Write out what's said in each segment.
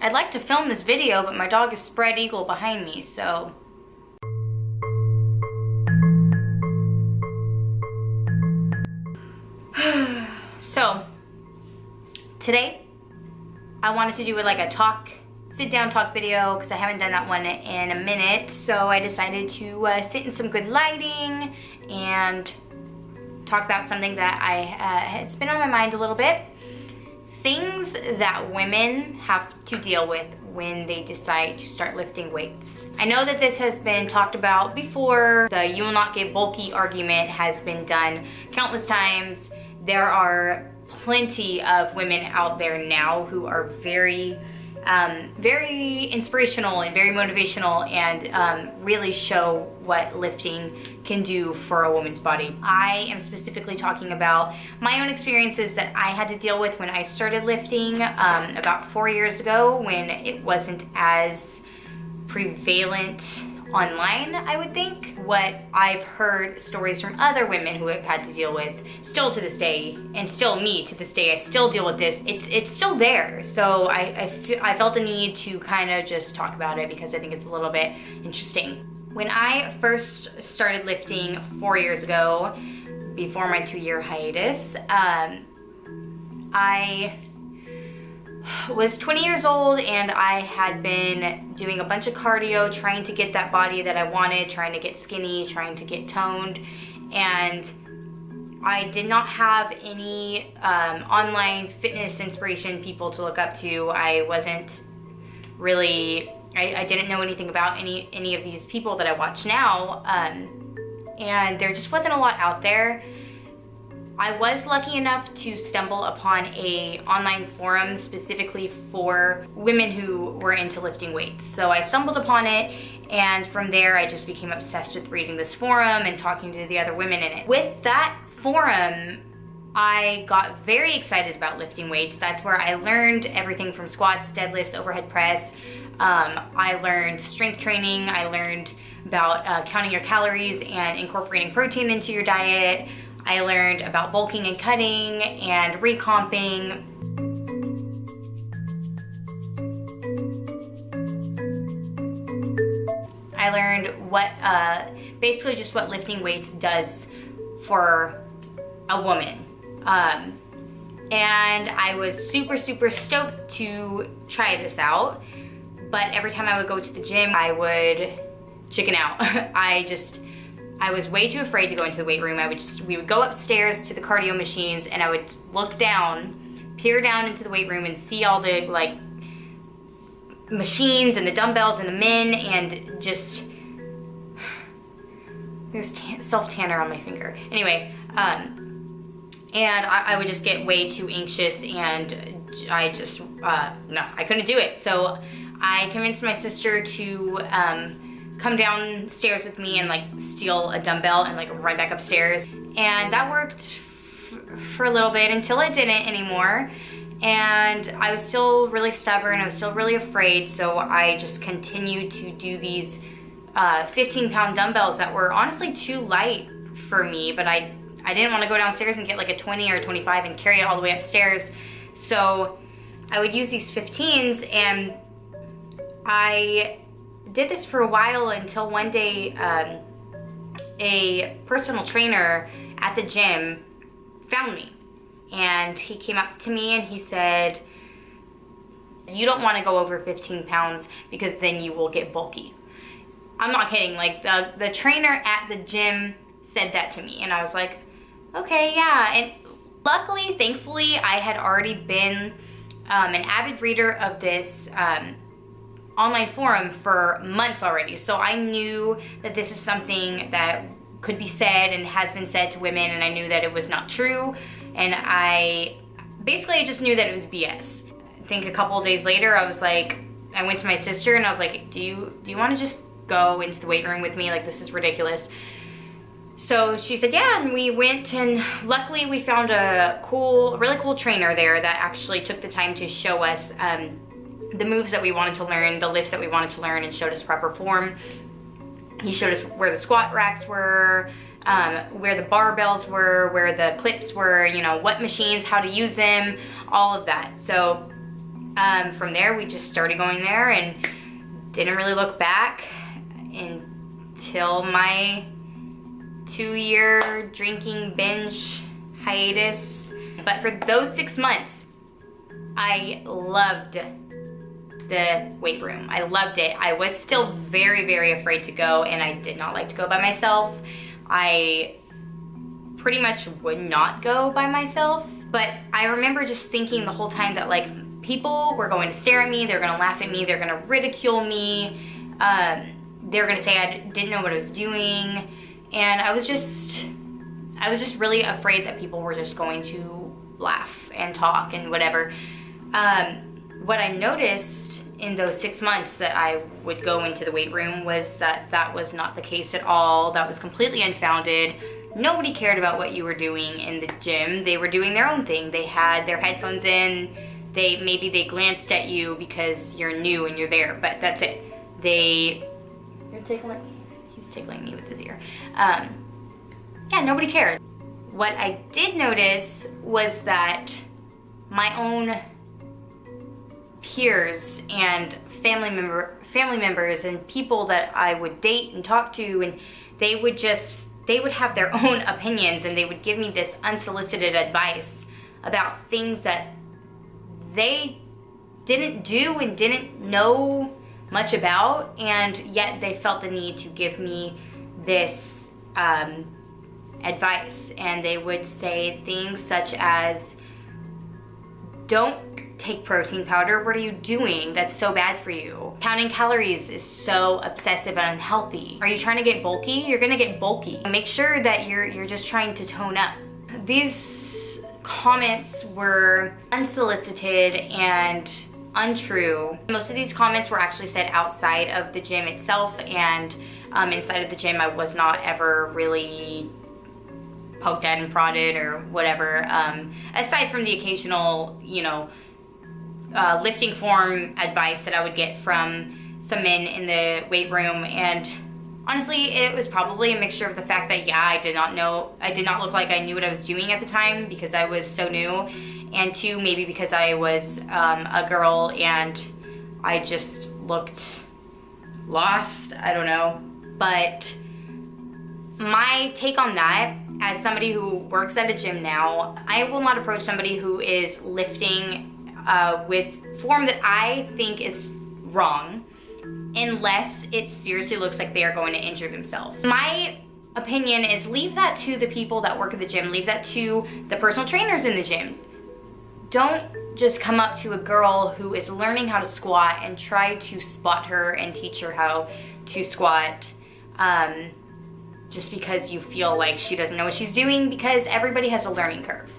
I'd like to film this video, but my dog is spread eagle behind me, so. So, today, I wanted to do like a sit down talk video because I haven't done that one in a minute. So I decided to sit in some good lighting and talk about something that it's been on my mind a little bit. Things that women have to deal with when they decide to start lifting weights. I know that this has been talked about before. The "you will not get bulky" argument has been done countless times. There are plenty of women out there now who are very inspirational and very motivational and really show what lifting can do for a woman's body. I am specifically talking about my own experiences that I had to deal with when I started lifting about 4 years ago, when it wasn't as prevalent online, I would think. What I've heard stories from other women who have had to deal with still to this day, and still me to this day, I still deal with this. It's still there. So I felt the need to kind of just talk about it because I think it's a little bit interesting. When I first started lifting 4 years ago, before my 2-year hiatus, I was 20 years old and I had been doing a bunch of cardio, trying to get that body that I wanted, trying to get skinny, trying to get toned, and I did not have any online fitness inspiration people to look up to. I wasn't really, I didn't know anything about any of these people that I watch now, and there just wasn't a lot out there. I was lucky enough to stumble upon a online forum specifically for women who were into lifting weights. So I stumbled upon it, and from there I just became obsessed with reading this forum and talking to the other women in it. With that forum, I got very excited about lifting weights. That's where I learned everything from squats, deadlifts, overhead press. I learned strength training. I learned about counting your calories and incorporating protein into your diet. I learned about bulking and cutting and recomping. I learned what, basically just what lifting weights does for a woman. And I was super stoked to try this out. But every time I would go to the gym, I would chicken out. I was way too afraid to go into the weight room. We would go upstairs to the cardio machines and I would look down, peer down into the weight room and see all the like machines and the dumbbells and the men, and just, there's self-tanner on my finger. Anyway, and I would just get way too anxious, and I just, no, I couldn't do it. So I convinced my sister to come downstairs with me and like steal a dumbbell and like run back upstairs. And that worked for a little bit until it didn't anymore. And I was still really stubborn. I was still really afraid. So I just continued to do these 15-pound dumbbells that were honestly too light for me, but I didn't want to go downstairs and get like a 20 or 25 and carry it all the way upstairs. So I would use these 15s, and I did this for a while until one day a personal trainer at the gym found me, and he came up to me and he said, "You don't want to go over 15 pounds because then you will get bulky." I'm not kidding. Like the trainer at the gym said that to me, and I was like, okay, yeah. And luckily, thankfully, I had already been an avid reader of this online forum for months already. So I knew that this is something that could be said and has been said to women, and I knew that it was not true. And I just knew that it was BS. I think a couple of days later, I went to my sister and I was like, do you want to just go into the weight room with me? Like, this is ridiculous. So she said, yeah, and we went, and luckily we found a really cool trainer there that actually took the time to show us the moves that we wanted to learn, the lifts that we wanted to learn, and showed us proper form. He showed us where the squat racks were, where the barbells were, where the clips were, you know, what machines, how to use them, all of that. So From there, we just started going there and didn't really look back until my 2-year drinking binge hiatus. But for those 6 months, I loved the weight room. I loved it. I was still very, very afraid to go, and I did not like to go by myself. I pretty much would not go by myself, but I remember just thinking the whole time that like people were going to stare at me, they're gonna laugh at me, they're gonna ridicule me, they're gonna say I didn't know what I was doing, and I was just really afraid that people were just going to laugh and talk and whatever. What I noticed in those 6 months that I would go into the weight room was that that was not the case at all. That was completely unfounded. Nobody cared about what you were doing in the gym. They were doing their own thing. They had their headphones in. Maybe they glanced at you because you're new and you're there, but that's it. He's tickling me with his ear. Yeah, nobody cared. What I did notice was that my own peers and family members and people that I would date and talk to, and they would have their own opinions, and they would give me this unsolicited advice about things that they didn't do and didn't know much about, and yet they felt the need to give me this advice. And they would say things such as, don't take protein powder. What are you doing? That's so bad for you. Counting calories is so obsessive and unhealthy. Are you trying to get bulky? You're gonna get bulky. Make sure that you're just trying to tone up. These comments were unsolicited and untrue. Most of these comments were actually said outside of the gym itself, and inside of the gym I was not ever really poked at and prodded or whatever, aside from the occasional, lifting form advice that I would get from some men in the weight room. And honestly, it was probably a mixture of the fact that, yeah, I did not look like I knew what I was doing at the time because I was so new, and 2, maybe because I was a girl and I just looked lost. I don't know. But my take on that, as somebody who works at a gym now, I will not approach somebody who is lifting with form that I think is wrong unless it seriously looks like they are going to injure themselves. My opinion is leave that to the people that work at the gym, leave that to the personal trainers in the gym. Don't just come up to a girl who is learning how to squat and try to spot her and teach her how to squat just because you feel like she doesn't know what she's doing, because everybody has a learning curve.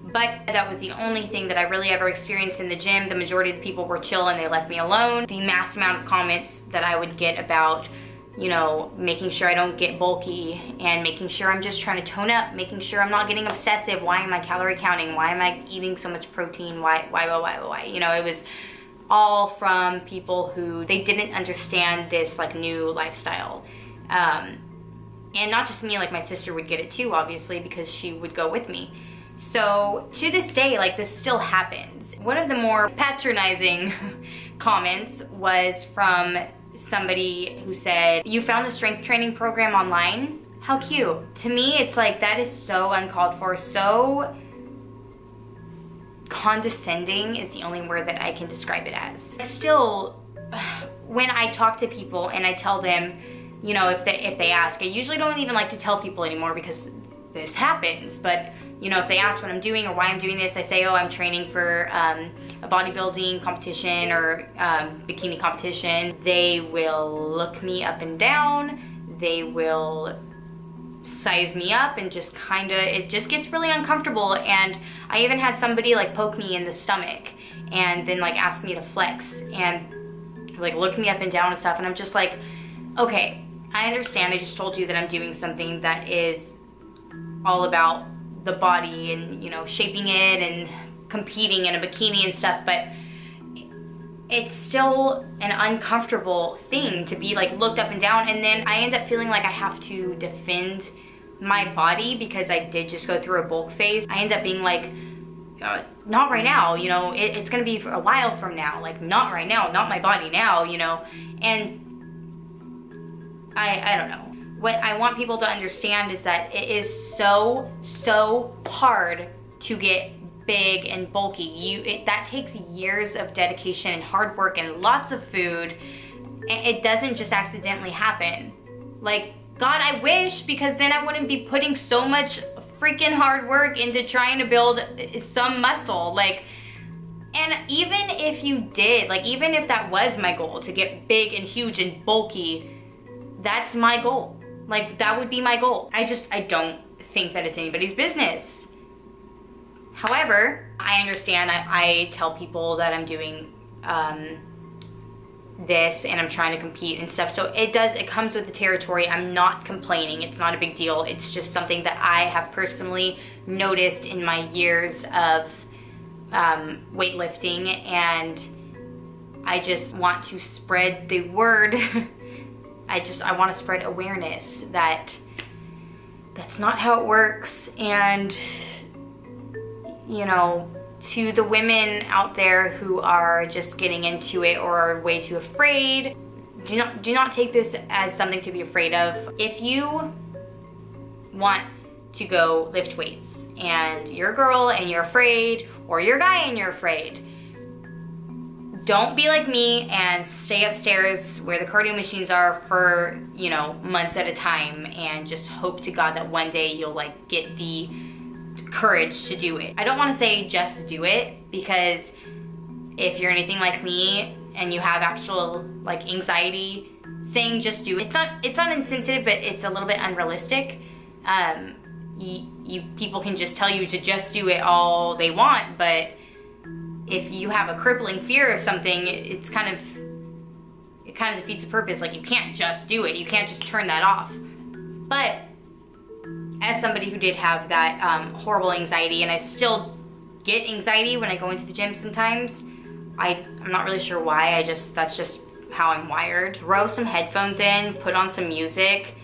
But that was the only thing that I really ever experienced in the gym. The majority of the people were chill and they left me alone. The mass amount of comments that I would get about, making sure I don't get bulky and making sure I'm just trying to tone up, making sure I'm not getting obsessive. Why am I calorie counting? Why am I eating so much protein? Why? It was all from people who, they didn't understand this like new lifestyle. And not just me, like my sister would get it too, obviously, because she would go with me. So to this day, like, this still happens. One of the more patronizing comments was from somebody who said, "You found a strength training program online? How cute." To me, it's like, that is so uncalled for, so condescending is the only word that I can describe it as. Still, when I talk to people and I tell them, if they ask, I usually don't even like to tell people anymore because this happens, but if they ask what I'm doing or why I'm doing this, I say, oh, I'm training for a bodybuilding competition or bikini competition. They will look me up and down. They will size me up and just it just gets really uncomfortable. And I even had somebody like poke me in the stomach and then like ask me to flex and like look me up and down and stuff. And I'm just like, okay, I understand. I just told you that I'm doing something that is all about the body and shaping it and competing in a bikini and stuff, but it's still an uncomfortable thing to be like looked up and down. And then I end up feeling like I have to defend my body because I did just go through a bulk phase. I end up being like, not right now, you know, it's gonna be for a while from now, like not right now, not my body now, you know. And I don't know. What I want people to understand is that it is so hard to get big and bulky. That takes years of dedication and hard work and lots of food. And it doesn't just accidentally happen. Like, God, I wish, because then I wouldn't be putting so much freaking hard work into trying to build some muscle. Like, and even if you did, like, even if that was my goal, to get big and huge and bulky, that's my goal. Like, that would be my goal. I don't think that it's anybody's business. However, I understand. I tell people that I'm doing this and I'm trying to compete and stuff. So it comes with the territory. I'm not complaining. It's not a big deal. It's just something that I have personally noticed in my years of weightlifting, and I just want to spread the word. I want to spread awareness that that's not how it works. And, you know, to the women out there who are just getting into it or are way too afraid, do not take this as something to be afraid of. If you want to go lift weights and you're a girl and you're afraid, or you're a guy and you're afraid, don't be like me and stay upstairs where the cardio machines are for, you know, months at a time and just hope to God that one day you'll like get the courage to do it. I don't want to say just do it, because if you're anything like me and you have actual like anxiety, saying just do it, it's not insensitive, but it's a little bit unrealistic. People can just tell you to just do it all they want, but if you have a crippling fear of something, it kind of defeats the purpose. Like, you can't just do it. You can't just turn that off. But as somebody who did have that horrible anxiety, and I still get anxiety when I go into the gym sometimes, I'm not really sure why. That's just how I'm wired. Throw some headphones in, put on some music.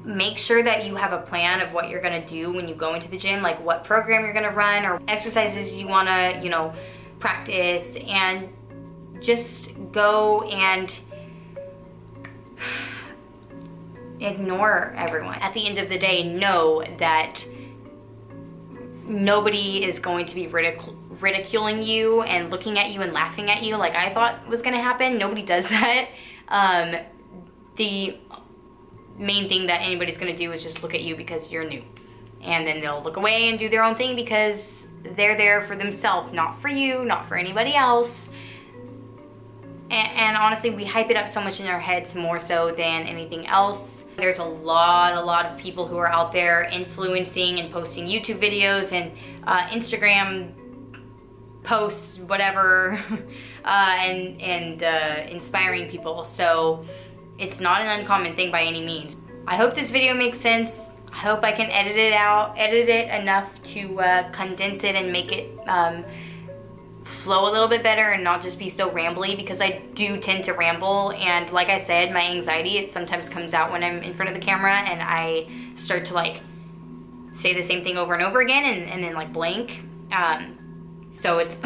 Make sure that you have a plan of what you're gonna do when you go into the gym, like what program you're gonna run or exercises you wanna, you know, practice, and just go and ignore everyone. At the end of the day, know that nobody is going to be ridiculing you and looking at you and laughing at you like I thought was gonna happen. Nobody does that. The main thing that anybody's gonna do is just look at you because you're new, and then they'll look away and do their own thing because they're there for themselves, not for you, not for anybody else. And honestly, we hype it up so much in our heads, more so than anything else. There's a lot of people who are out there influencing and posting YouTube videos and Instagram posts, whatever, and inspiring people. So it's not an uncommon thing by any means. I hope this video makes sense. I hope I can edit it enough to condense it and make it flow a little bit better and not just be so rambly, because I do tend to ramble, and like I said, my anxiety, it sometimes comes out when I'm in front of the camera and I start to like say the same thing over and over again and then like blank. So it's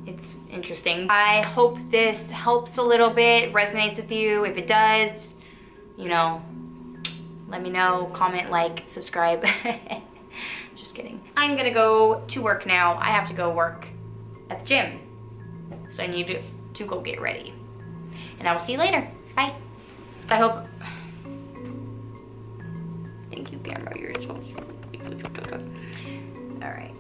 it's interesting. I hope this helps a little bit, resonates with you. If it does, you know, let me know, comment, like, subscribe. Just kidding. I'm gonna go to work now. I have to go work at the gym. So I need to go get ready. And I will see you later. Bye. I hope. Thank you, camera. You're so. All right.